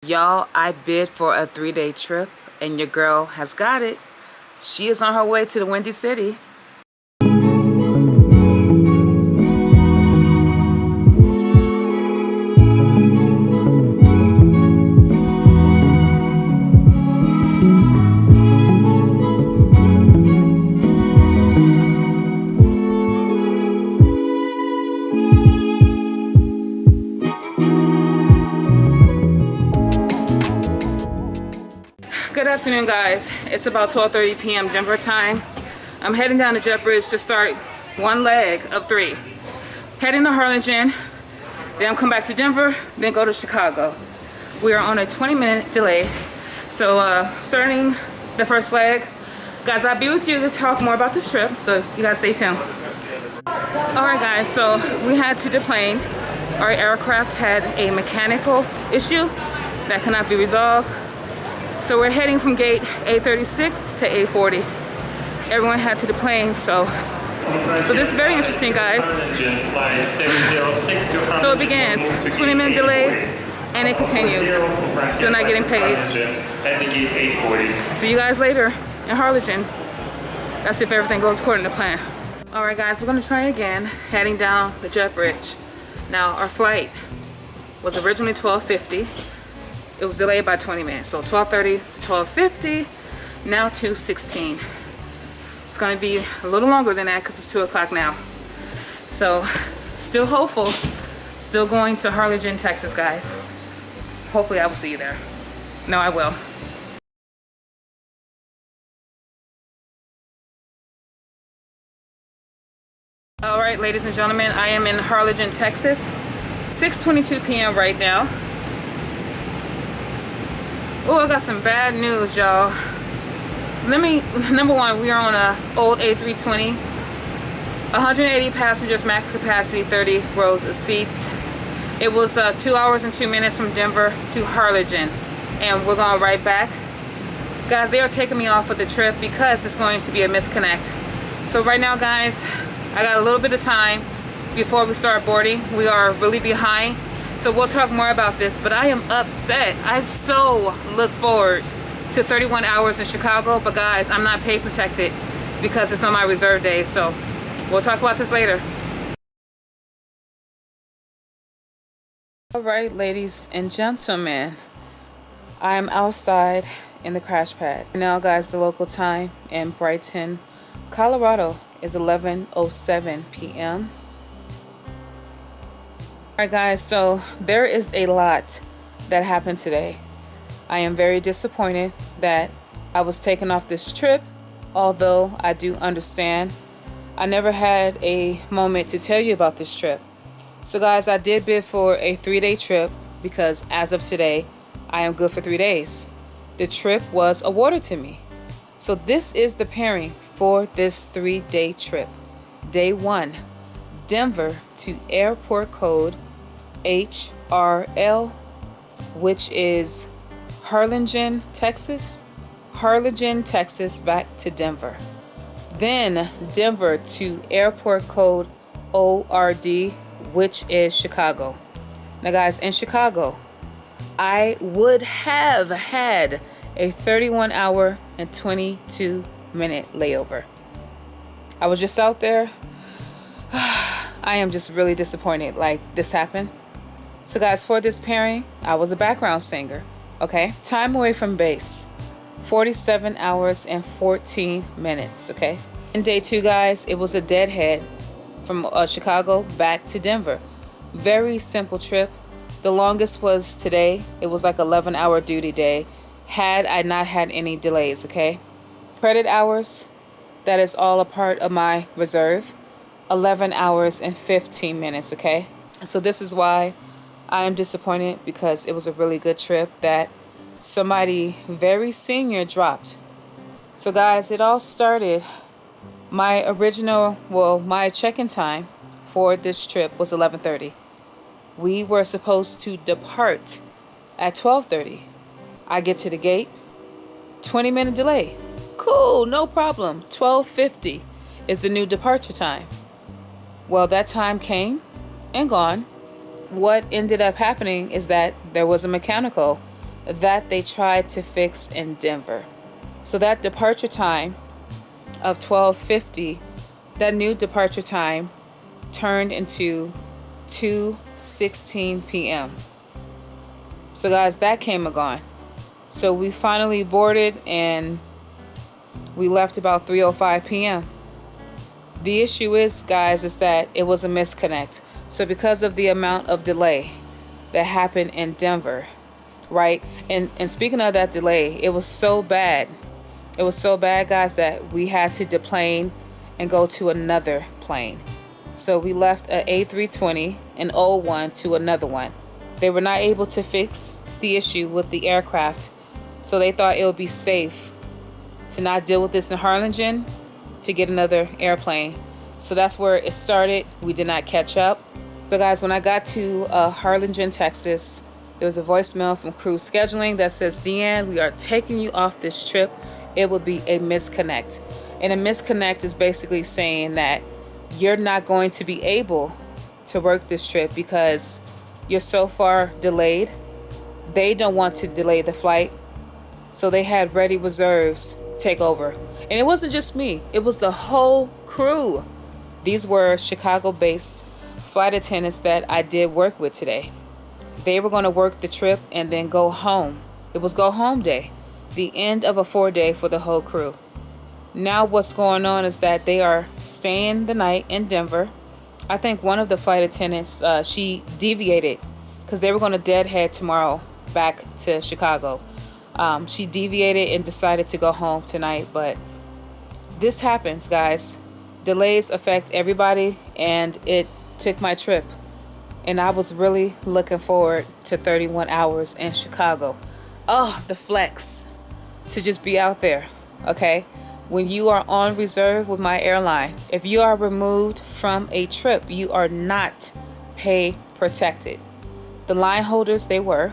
Y'all, I bid for a 3-day trip and your girl has got it. She is on her way to the Windy City. Good afternoon, guys. It's about 12:30 p.m. Denver time. I'm heading down to Jet Bridge to start one leg of 3. Heading to Harlingen, then come back to Denver, then go to Chicago. We are on a 20-minute delay. So starting the first leg, guys, I'll be with you to talk more about this trip, so you guys stay tuned. Alright guys, so we had to deplane. Our aircraft had a mechanical issue that cannot be resolved. So we're heading from gate A36 to A40. Everyone had to deplane, so this is very interesting, guys. So it begins, 20-minute delay, and it continues. Still not getting paid. See you guys later in Harlingen. That's if everything goes according to plan. All right, guys, we're gonna try again, heading down the Jet Bridge. Now, our flight was originally 12:50. It was delayed by 20 minutes, so 12:30 to 12:50, now 2:16. It's gonna be a little longer than that because it's 2 o'clock now. So, still hopeful, still going to Harlingen, Texas, guys. Hopefully I will see you there. No, I will. All right, ladies and gentlemen, I am in Harlingen, Texas. 6:22 p.m. right now. Oh, I got some bad news, y'all. Number one, we are on a old A320. 180 passengers, max capacity, 30 rows of seats. It was 2 hours and 2 minutes from Denver to Harlingen. And we're going right back. Guys, they are taking me off of the trip because it's going to be a misconnect. So right now, guys, I got a little bit of time before we start boarding. We are really behind. So we'll talk more about this, but I am upset. I so look forward to 31 hours in Chicago, but guys, I'm not pay protected because it's on my reserve day, so we'll talk about this later. All right, ladies and gentlemen, I'm outside in the crash pad. Now, guys, the local time in Brighton, Colorado is 11:07 p.m. Alright guys, so there is a lot that happened today. I am very disappointed that I was taken off this trip, although I do understand. I never had a moment to tell you about this trip. So guys, I did bid for a 3-day trip because as of today, I am good for 3 days. The trip was awarded to me. So this is the pairing for this 3-day trip. Day 1. Denver to airport code HRL, which is Harlingen, Texas. Harlingen, Texas, back to Denver. Then Denver to airport code ORD, which is Chicago. Now guys, in Chicago, I would have had a 31-hour and 22-minute layover. I was just out there. I am just really disappointed like this happened. So guys, for this pairing, I was a background singer, okay? Time away from base, 47 hours and 14 minutes, okay? In day 2, guys, it was a deadhead from Chicago back to Denver. Very simple trip. The longest was today. It was like 11-hour duty day, had I not had any delays, okay? Credit hours, that is all a part of my reserve. 11 hours and 15 minutes, okay? So this is why I am disappointed, because it was a really good trip that somebody very senior dropped. So guys, it all started, my check-in time for this trip was 11:30. We were supposed to depart at 12:30. I get to the gate, 20-minute delay. Cool, no problem. 12:50 is the new departure time. Well, that time came and gone. What ended up happening is that there was a mechanical that they tried to fix in Denver. So that departure time of 12:50, that new departure time turned into 2:16 p.m. So guys, that came and gone. So we finally boarded and we left about 3:05 p.m. The issue is, guys, is that it was a misconnect. So because of the amount of delay that happened in Denver, right? And speaking of that delay, it was so bad. It was so bad, guys, that we had to deplane and go to another plane. So we left an A320, an old one, to another one. They were not able to fix the issue with the aircraft, so they thought it would be safe to not deal with this in Harlingen, to get another airplane. So that's where it started. We did not catch up. So guys, when I got to Harlingen, Texas, there was a voicemail from crew scheduling that says, Deann, we are taking you off this trip. It will be a misconnect. And a misconnect is basically saying that you're not going to be able to work this trip because you're so far delayed. They don't want to delay the flight, so they had ready reserves take over. And it wasn't just me, it was the whole crew. These were Chicago-based flight attendants that I did work with today. They were going to work the trip and then go home. It was go home day, the end of a 4-day for the whole crew. Now what's going on is that they are staying the night in Denver. I think one of the flight attendants, she deviated because they were going to deadhead tomorrow back to Chicago. She deviated and decided to go home tonight, but this happens, guys. Delays affect everybody, and it took my trip. And I was really looking forward to 31 hours in Chicago. Oh, the flex to just be out there, okay? When you are on reserve with my airline, if you are removed from a trip, you are not pay protected. The line holders, they were.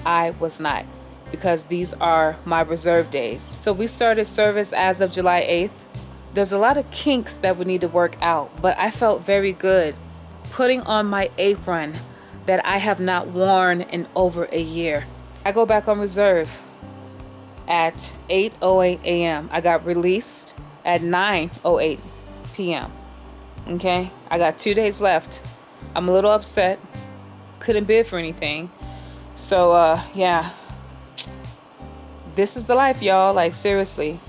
I was not, because these are my reserve days. So we started service as of July 8th. There's a lot of kinks that we need to work out, but I felt very good putting on my apron that I have not worn in over a year. I go back on reserve at 8:08 a.m. I got released at 9:08 p.m. Okay, I got 2 days left. I'm a little upset. Couldn't bid for anything. So yeah, this is the life, y'all. Like, seriously,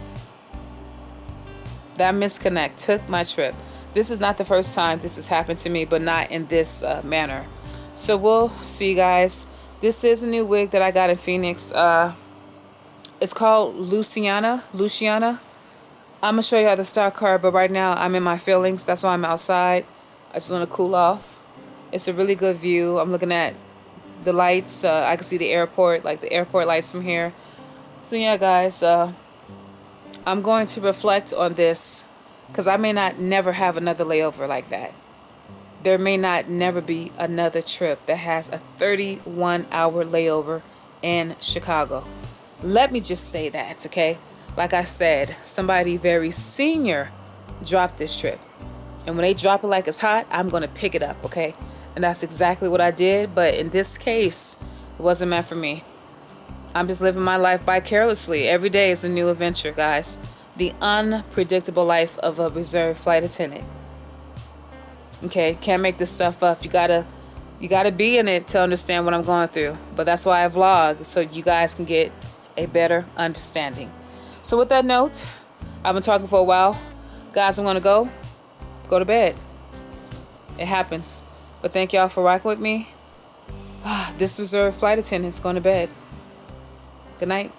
that misconnect took my trip. This is not the first time this has happened to me, but not in this manner. So we'll see, guys. This is a new wig that I got in Phoenix. It's called Luciana. I'm gonna show you how the stock card, but right now I'm in my feelings. That's why I'm outside. I just want to cool off. It's a really good view. I'm looking at the lights. I can see the airport, like the airport lights from here. So yeah, guys, I'm going to reflect on this because I may not never have another layover like that. There may not never be another trip that has a 31-hour layover in Chicago. Let me just say that, okay? Like I said, somebody very senior dropped this trip. And when they drop it like it's hot, I'm going to pick it up, okay? And that's exactly what I did. But in this case, it wasn't meant for me. I'm just living my life vicariously. Every day is a new adventure, guys. The unpredictable life of a reserve flight attendant. Okay, can't make this stuff up. You gotta be in it to understand what I'm going through. But that's why I vlog, so you guys can get a better understanding. So with that note, I've been talking for a while. Guys, I'm gonna go to bed. It happens. But thank y'all for rocking with me. This reserve flight attendant's going to bed. Good night.